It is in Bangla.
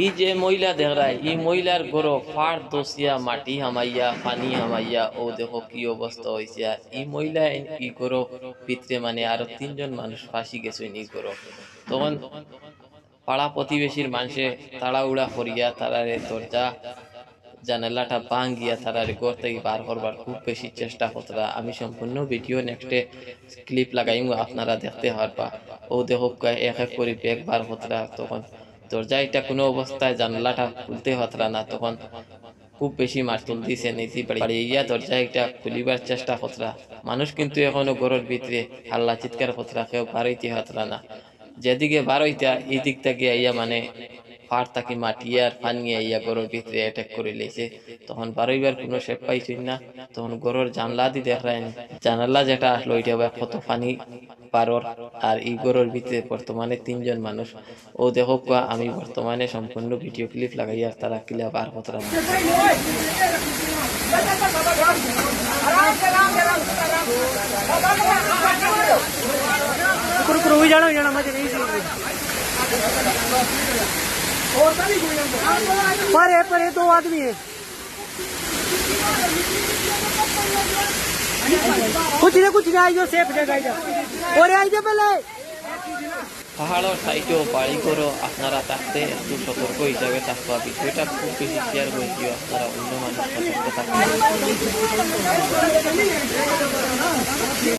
এই যে মহিলা দেখায় এই মহিলার গরো ফাড় দোষিয়া মাটি হামাইয়া পানি হামাইয়া ও দেখো কি অবস্থা হয়েছে। আর এই মহিলা এই গরো ভিতরে মানে আরো তিনজন মানুষ ফাঁসি গেছেন এই গরো। তখন পাড়া প্রতিবেশীর মানুষে তাড়াউড়া করিয়া তারারে দরজা জানালাটা ভাঙ্গিয়া তারারে ঘর থেকে বার করবার খুব বেশি চেষ্টা করতরা। আমি সম্পূর্ণ ভিডিও নেক্সটে ক্লিপ লাগাইম, আপনারা দেখতে পারবা। ও দেখো এক এক করে ব্যাগ বার করতরা। তখন দরজা এটা কোনো অবস্থায় জানলাটা খুলতে হতরা না, তখন খুব বেশি মারতুল দিছে নিচি বাড়ি ইয়া দরজা এটা খুলিবার চেষ্টা করতরা। মানুষ কিন্তু এখনো ঘরের ভিতরে হাল্লা চিৎকার করতরা, কেউ বাড়াইতে হতরা না। যেদিকে বার হইতা এই দিক থেকে আইয়া মানে পাড় তাকে মাটিয়ে আর পানিয়ে আইয়া গরুর ভিতরে অ্যাটাক করে লেছে। তখন বারইবার কোনো শেপ পাইছেন না। তখন গরুর জানলা দিয়ে দেখলেন, জানালা যেটা আসলো ওইটা কত পানি পারর। আর এই গরুর ভিতরে বর্তমানে তিনজন মানুষ। ও দেখো আমি বর্তমানে সম্পূর্ণ ভিডিও ক্লিপ লাগাইয়া তারা কিলা বার করতাম। पर ये दो आदमी है, कुछ नहीं आई जो सेफ जगह और आई जो पहले পাহাড়ের সাইডেও বাড়ি করো আপনারা থাকতে একটু সতর্ক হিসাবে থাকবা। বিষয়টা খুব বেশি শেয়ার করে দিও, আপনারা অন্য মানুষ সতর্ক থাকবে।